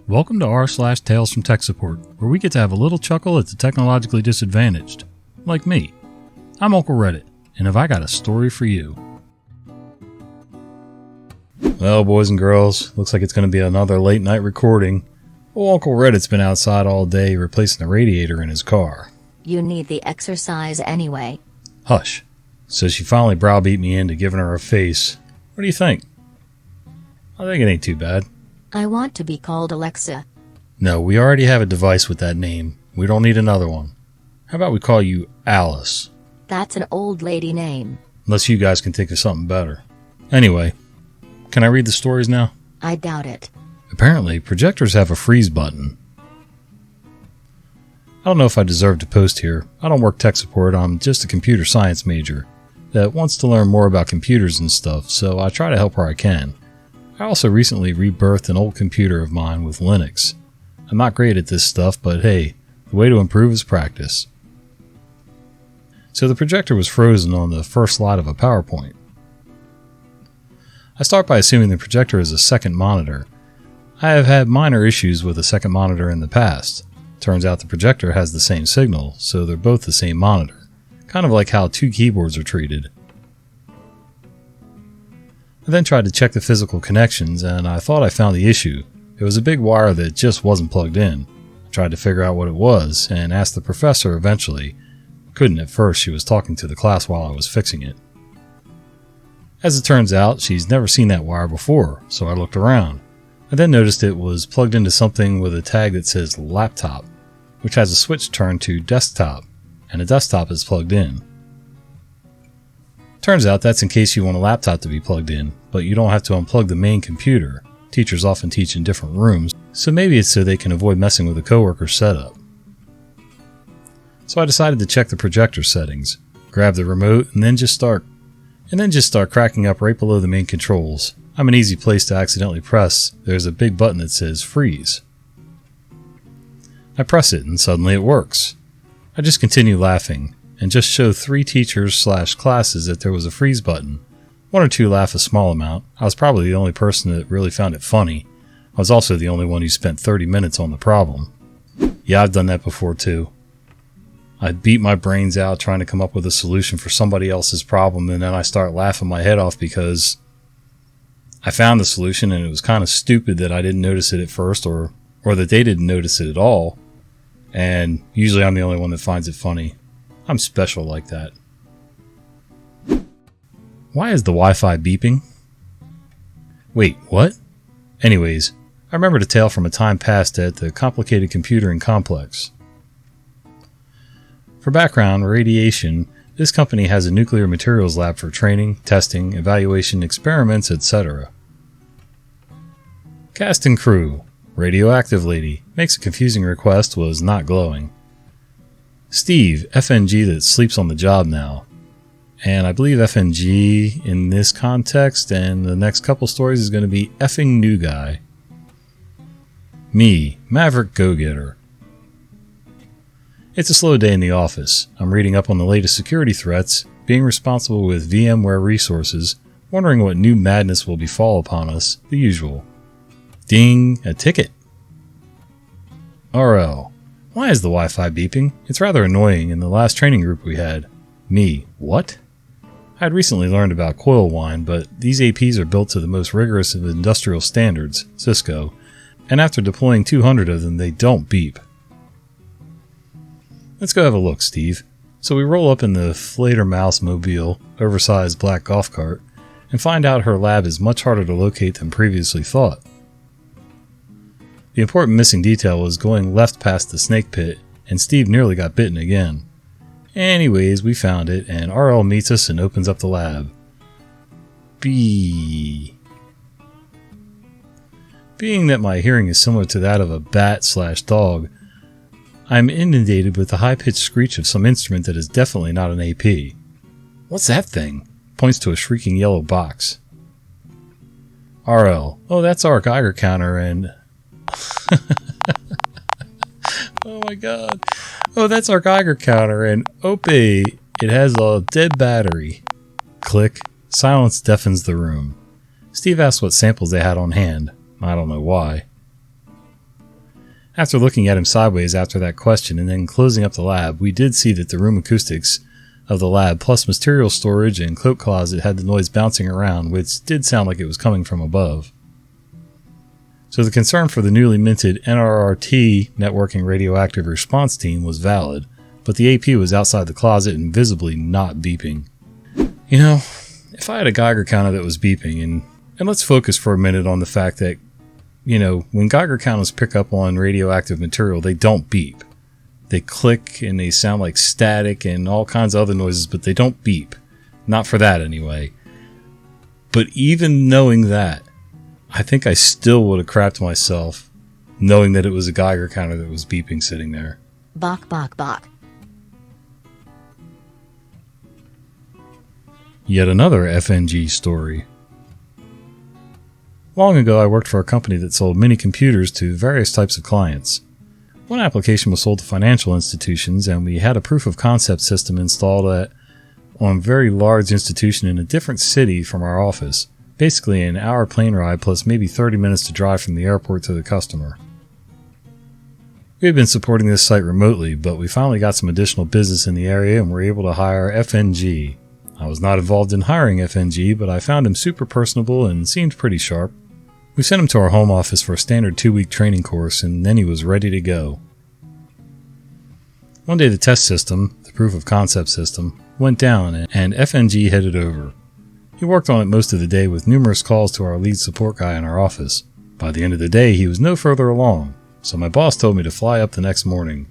Welcome to r/Tales from Tech Support, where we get to have a little chuckle at the technologically disadvantaged. Like me. I'm Uncle Reddit, and have I got a story for you. Well, boys and girls, looks like it's going to be another late night recording. Well, Uncle Reddit's been outside all day replacing the radiator in his car. You need the exercise anyway. Hush. So she finally browbeat me into giving her a face. What do you think? I think it ain't too bad. I want to be called Alexa. No, we already have a device with that name. We don't need another one. How about we call you Alice? That's an old lady name. Unless you guys can think of something better. Anyway, can I read the stories now? I doubt it. Apparently, projectors have a freeze button. I don't know if I deserve to post here. I don't work tech support. I'm just a computer science major that wants to learn more about computers and stuff, so I try to help where I can. I also recently rebirthed an old computer of mine with Linux. I'm not great at this stuff, but hey, the way to improve is practice. So the projector was frozen on the first slide of a PowerPoint. I start by assuming the projector is a second monitor. I have had minor issues with a second monitor in the past. Turns out the projector has the same signal, so they're both the same monitor. Kind of like how two keyboards are treated. I then tried to check the physical connections, and I thought I found the issue. It was a big wire that just wasn't plugged in. I tried to figure out what it was, and asked the professor eventually. Couldn't at first, she was talking to the class while I was fixing it. As it turns out, she's never seen that wire before, so I looked around. I then noticed it was plugged into something with a tag that says laptop, which has a switch turned to desktop, and a desktop is plugged in. Turns out that's in case you want a laptop to be plugged in, but you don't have to unplug the main computer. Teachers often teach in different rooms, so maybe it's so they can avoid messing with a coworker's setup. So I decided to check the projector settings, grab the remote, and then just start cracking up right below the main controls. I'm an easy place to accidentally press. There's a big button that says freeze. I press it and suddenly it works. I just continue laughing and just show 3 teachers/classes that there was a freeze button. 1 or 2 laugh a small amount. I was probably the only person that really found it funny. I was also the only one who spent 30 minutes on the problem. Yeah, I've done that before too. I beat my brains out trying to come up with a solution for somebody else's problem, and then I start laughing my head off because I found the solution and it was kind of stupid that I didn't notice it at first, or that they didn't notice it at all. And usually I'm the only one that finds it funny. I'm special like that. Why is the Wi-Fi beeping? Wait, what? Anyways, I remembered a tale from a time past at the complicated computing complex. For background, radiation, this company has a nuclear materials lab for training, testing, evaluation, experiments, etc. Cast and crew. Radioactive lady. Makes a confusing request, was not glowing. Steve, FNG that sleeps on the job now. And I believe FNG in this context and the next couple stories is going to be effing new guy. Me, Maverick Go-Getter. It's a slow day in the office. I'm reading up on the latest security threats, being responsible with VMware resources, wondering what new madness will befall upon us, the usual. Ding, a ticket. RL. Why is the Wi-Fi beeping? It's rather annoying in the last training group we had. Me, what? I had recently learned about coil whine, but these APs are built to the most rigorous of industrial standards, Cisco, and after deploying 200 of them, they don't beep. Let's go have a look, Steve. So we roll up in the Fledermaus mobile, oversized black golf cart, and find out her lab is much harder to locate than previously thought. The important missing detail was going left past the snake pit, and Steve nearly got bitten again. Anyways, we found it, and RL meets us and opens up the lab. Being that my hearing is similar to that of a bat/dog, I am inundated with the high-pitched screech of some instrument that is definitely not an AP. What's that thing? Points to a shrieking yellow box. RL. Oh, that's our Geiger counter, and... Oh my god. Oh, that's our Geiger counter, and Opie, it has a dead battery. Click. Silence deafens the room. Steve asked what samples they had on hand. I don't know why. After looking at him sideways after that question and then closing up the lab, we did see that the room acoustics of the lab plus material storage and cloak closet had the noise bouncing around, which did sound like it was coming from above. So the concern for the newly minted NRRT networking radioactive response team was valid, but the AP was outside the closet and visibly not beeping. You know, if I had a Geiger counter that was beeping, and let's focus for a minute on the fact that, you know, when Geiger counters pick up on radioactive material, they don't beep. They click and they sound like static and all kinds of other noises, but they don't beep. Not for that anyway. But even knowing that, I think I still would have crapped myself knowing that it was a Geiger counter that was beeping sitting there. Bok bok bok. Yet another FNG story. Long ago, I worked for a company that sold mini computers to various types of clients. One application was sold to financial institutions, and we had a proof of concept system installed on a very large institution in a different city from our office. Basically an hour plane ride plus maybe 30 minutes to drive from the airport to the customer. We had been supporting this site remotely, but we finally got some additional business in the area and were able to hire FNG. I was not involved in hiring FNG, but I found him super personable and seemed pretty sharp. We sent him to our home office for a standard 2-week training course, and then he was ready to go. One day the test system, the proof of concept system, went down and FNG headed over. He worked on it most of the day with numerous calls to our lead support guy in our office. By the end of the day, he was no further along, so my boss told me to fly up the next morning.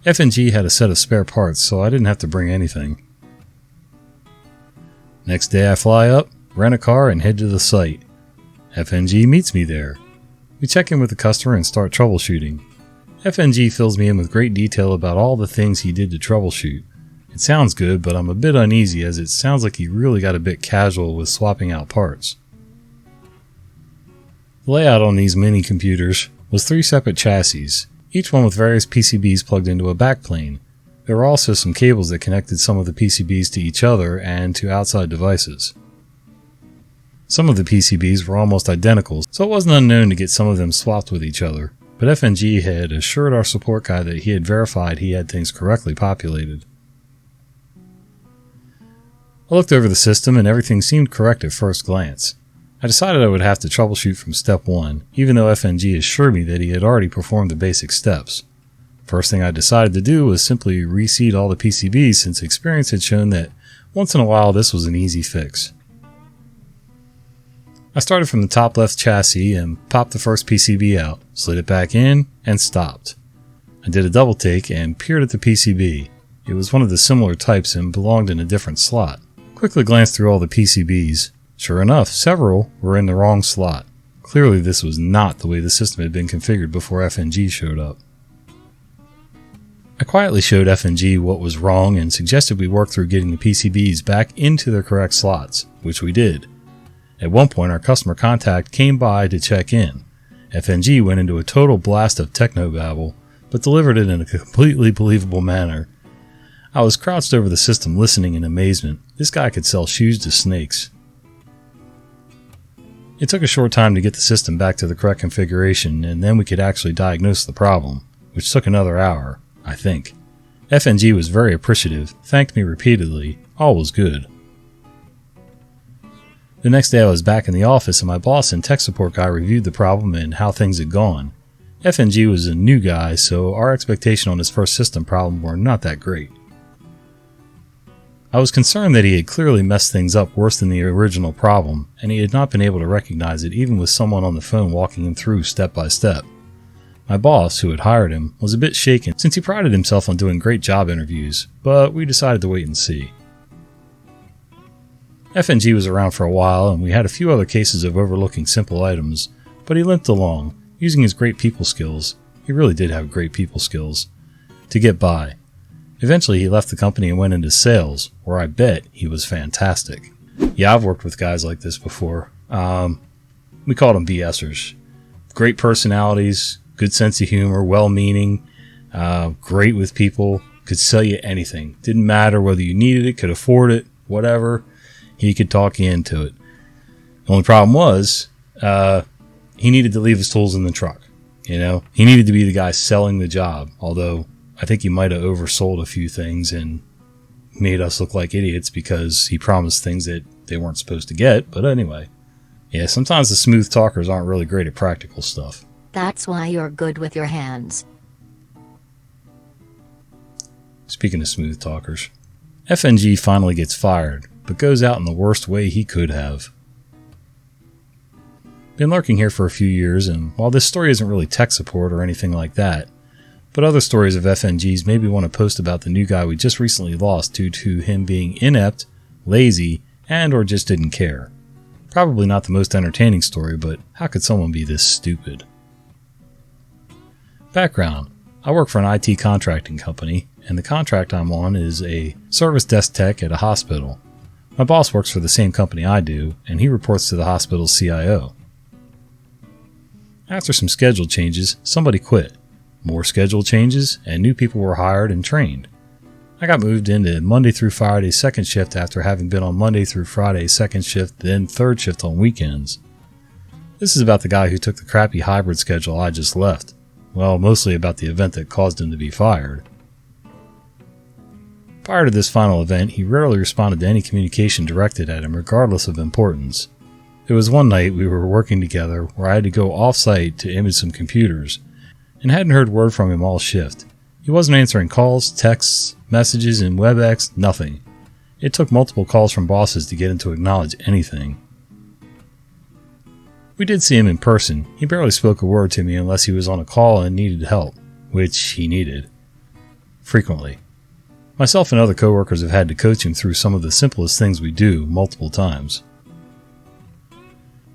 FNG had a set of spare parts, so I didn't have to bring anything. Next day I fly up, rent a car, and head to the site. FNG meets me there. We check in with the customer and start troubleshooting. FNG fills me in with great detail about all the things he did to troubleshoot. It sounds good, but I'm a bit uneasy as it sounds like he really got a bit casual with swapping out parts. The layout on these mini computers was 3 separate chassis, each one with various PCBs plugged into a backplane. There were also some cables that connected some of the PCBs to each other and to outside devices. Some of the PCBs were almost identical, so it wasn't unknown to get some of them swapped with each other, but FNG had assured our support guy that he had verified he had things correctly populated. I looked over the system and everything seemed correct at first glance. I decided I would have to troubleshoot from step 1, even though FNG assured me that he had already performed the basic steps. First thing I decided to do was simply reseed all the PCBs since experience had shown that once in a while this was an easy fix. I started from the top left chassis and popped the first PCB out, slid it back in, and stopped. I did a double take and peered at the PCB. It was one of the similar types and belonged in a different slot. Quickly glanced through all the PCBs. Sure enough, several were in the wrong slot. Clearly this was not the way the system had been configured before FNG showed up. I quietly showed FNG what was wrong and suggested we work through getting the PCBs back into their correct slots, which we did. At one point our customer contact came by to check in. FNG went into a total blast of technobabble, but delivered it in a completely believable manner. I was crouched over the system listening in amazement. This guy could sell shoes to snakes. It took a short time to get the system back to the correct configuration, and then we could actually diagnose the problem, which took another hour, I think. FNG was very appreciative, thanked me repeatedly, all was good. The next day I was back in the office and my boss and tech support guy reviewed the problem and how things had gone. FNG was a new guy, so our expectation on his first system problem were not that great. I was concerned that he had clearly messed things up worse than the original problem, and he had not been able to recognize it even with someone on the phone walking him through step by step. My boss, who had hired him, was a bit shaken since he prided himself on doing great job interviews, but we decided to wait and see. FNG was around for a while, and we had a few other cases of overlooking simple items, but he limped along, using his great people skills — he really did have great people skills — to get by. Eventually he left the company and went into sales, where I bet he was fantastic. Yeah, I've worked with guys like this before. We called them BSers. Great personalities, good sense of humor, well-meaning, great with people, could sell you anything. Didn't matter whether you needed it, could afford it, whatever. He could talk you into it. The only problem was, he needed to leave his tools in the truck. You know, he needed to be the guy selling the job, although I think he might have oversold a few things and made us look like idiots because he promised things that they weren't supposed to get. But anyway, yeah, sometimes the smooth talkers aren't really great at practical stuff. That's why you're good with your hands. Speaking of smooth talkers, FNG finally gets fired, but goes out in the worst way he could have. Been lurking here for a few years, and while this story isn't really tech support or anything like that, but other stories of FNGs made me want to post about the new guy we just recently lost due to him being inept, lazy, and or just didn't care. Probably not the most entertaining story, but how could someone be this stupid? Background: I work for an IT contracting company, and the contract I'm on is a service desk tech at a hospital. My boss works for the same company I do, and he reports to the hospital's CIO. After some schedule changes, somebody quit. More schedule changes, and new people were hired and trained. I got moved into Monday through Friday second shift after having been on Monday through Friday second shift, then third shift on weekends. This is about the guy who took the crappy hybrid schedule I just left. Well, mostly about the event that caused him to be fired. Prior to this final event, he rarely responded to any communication directed at him regardless of importance. There was one night we were working together where I had to go off-site to image some computers, and hadn't heard word from him all shift. He wasn't answering calls, texts, messages, and WebEx, nothing. It took multiple calls from bosses to get him to acknowledge anything. We did see him in person. He barely spoke a word to me unless he was on a call and needed help, which he needed. Frequently. Myself and other coworkers have had to coach him through some of the simplest things we do multiple times.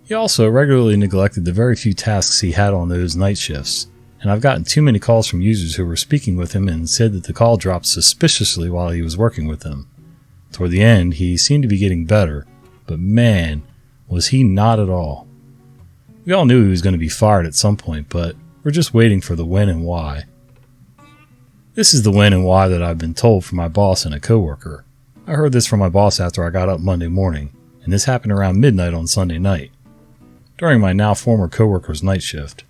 He also regularly neglected the very few tasks he had on those night shifts, and I've gotten too many calls from users who were speaking with him and said that the call dropped suspiciously while he was working with them. Toward the end, he seemed to be getting better, but man, was he not at all. We all knew he was going to be fired at some point, but we're just waiting for the when and why. This is the when and why that I've been told from my boss and a coworker. I heard this from my boss after I got up Monday morning, and this happened around midnight on Sunday night, during my now former coworker's night shift.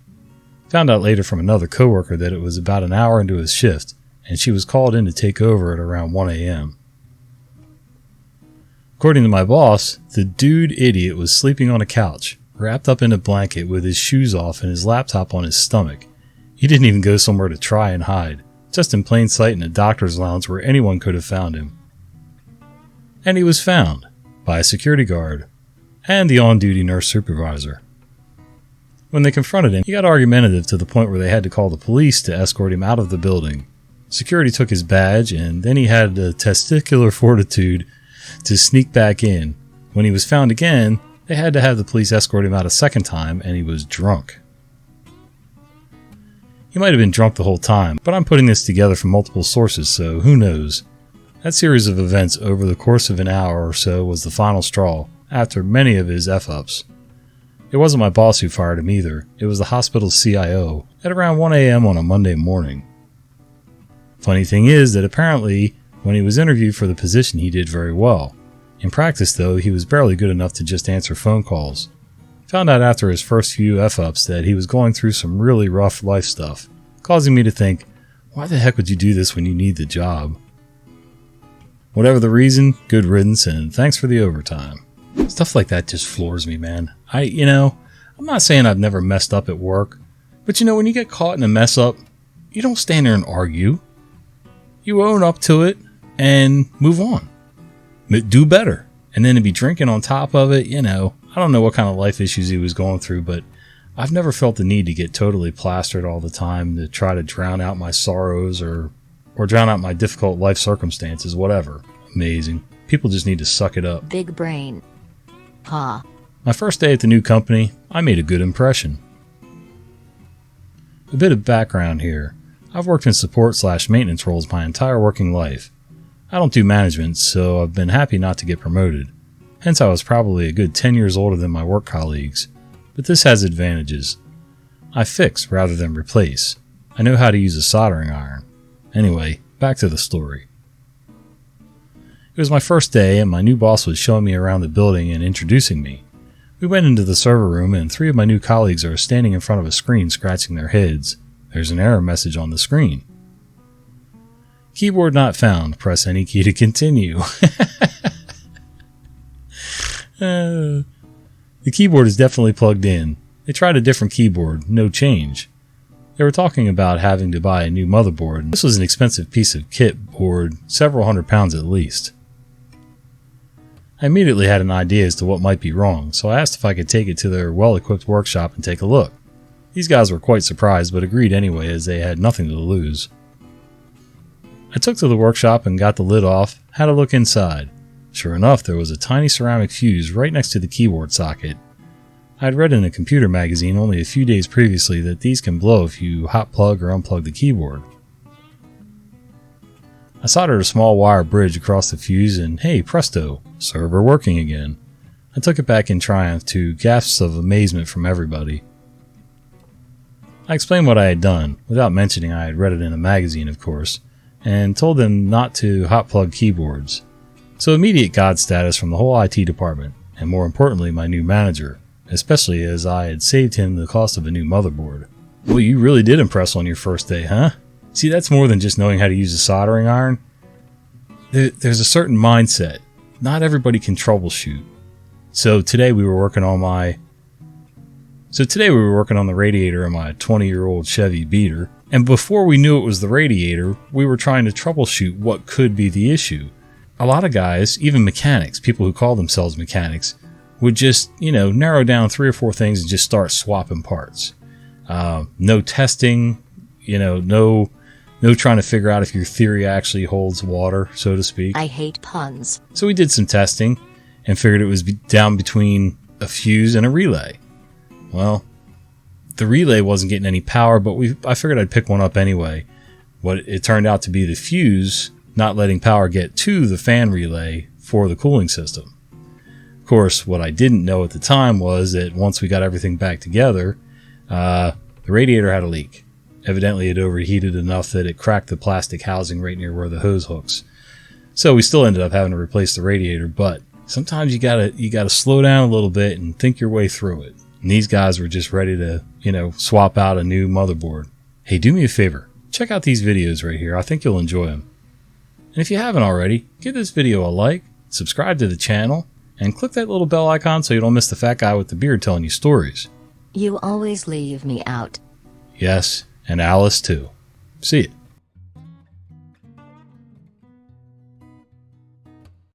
Found out later from another coworker that it was about an hour into his shift, and she was called in to take over at around 1 a.m. According to my boss, the dude idiot was sleeping on a couch, wrapped up in a blanket with his shoes off and his laptop on his stomach. He didn't even go somewhere to try and hide, just in plain sight in a doctor's lounge where anyone could have found him. And he was found by a security guard and the on-duty nurse supervisor. When they confronted him, he got argumentative to the point where they had to call the police to escort him out of the building. Security took his badge, and then he had the testicular fortitude to sneak back in. When he was found again, they had to have the police escort him out a second time, and he was drunk. He might have been drunk the whole time, but I'm putting this together from multiple sources, so who knows. That series of events over the course of an hour or so was the final straw, after many of his F-ups. It wasn't my boss who fired him either, it was the hospital's CIO, at around 1 a.m. on a Monday morning. Funny thing is that apparently, when he was interviewed for the position he did very well. In practice though, he was barely good enough to just answer phone calls. Found out after his first few F-ups that he was going through some really rough life stuff, causing me to think, why the heck would you do this when you need the job? Whatever the reason, good riddance and thanks for the overtime. Stuff like that just floors me, man. I'm not saying I've never messed up at work, but when you get caught in a mess up, you don't stand there and argue. You own up to it and move on. Do better. And then to be drinking on top of it, I don't know what kind of life issues he was going through, but I've never felt the need to get totally plastered all the time to try to drown out my sorrows or drown out my difficult life circumstances, whatever. Amazing. People just need to suck it up. Big brain. Ha. My first day at the new company, I made a good impression. A bit of background here. I've worked in support/maintenance roles my entire working life. I don't do management, so I've been happy not to get promoted. Hence I was probably a good 10 years older than my work colleagues. But this has advantages. I fix rather than replace. I know how to use a soldering iron. Anyway, back to the story. It was my first day and my new boss was showing me around the building and introducing me. We went into the server room and 3 of my new colleagues are standing in front of a screen scratching their heads. There's an error message on the screen. Keyboard not found. Press any key to continue. The keyboard is definitely plugged in. They tried a different keyboard, no change. They were talking about having to buy a new motherboard. This was an expensive piece of kit board, several £100 at least. I immediately had an idea as to what might be wrong, so I asked if I could take it to their well-equipped workshop and take a look. These guys were quite surprised, but agreed anyway as they had nothing to lose. I took to the workshop and got the lid off, had a look inside. Sure enough, there was a tiny ceramic fuse right next to the keyboard socket. I had read in a computer magazine only a few days previously that these can blow if you hot plug or unplug the keyboard. I soldered a small wire bridge across the fuse and hey presto, server working again. I took it back in triumph to gasps of amazement from everybody. I explained what I had done, without mentioning I had read it in a magazine of course, and told them not to hot plug keyboards. So immediate God status from the whole IT department, and more importantly my new manager, especially as I had saved him the cost of a new motherboard. Well, you really did impress on your first day, huh? See, that's more than just knowing how to use a soldering iron. There's a certain mindset. Not everybody can troubleshoot. So today we were working on the radiator in my 20-year-old Chevy Beater, and before we knew it was the radiator, we were trying to troubleshoot what could be the issue. A lot of guys, even mechanics, people who call themselves mechanics, would just, narrow down 3 or 4 things and just start swapping parts. No testing, no trying to figure out if your theory actually holds water, so to speak. I hate puns. So we did some testing and figured it was down between a fuse and a relay. Well, the relay wasn't getting any power, but I figured I'd pick one up anyway. What it turned out to be the fuse not letting power get to the fan relay for the cooling system. Of course, what I didn't know at the time was that once we got everything back together, the radiator had a leak. Evidently it overheated enough that it cracked the plastic housing right near where the hose hooks. So we still ended up having to replace the radiator, but sometimes you gotta slow down a little bit and think your way through it. And these guys were just ready to, swap out a new motherboard. Hey, do me a favor. Check out these videos right here. I think you'll enjoy them. And if you haven't already, give this video a like, subscribe to the channel, and click that little bell icon so you don't miss the fat guy with the beard telling you stories. You always leave me out. Yes, and Alice too. See ya.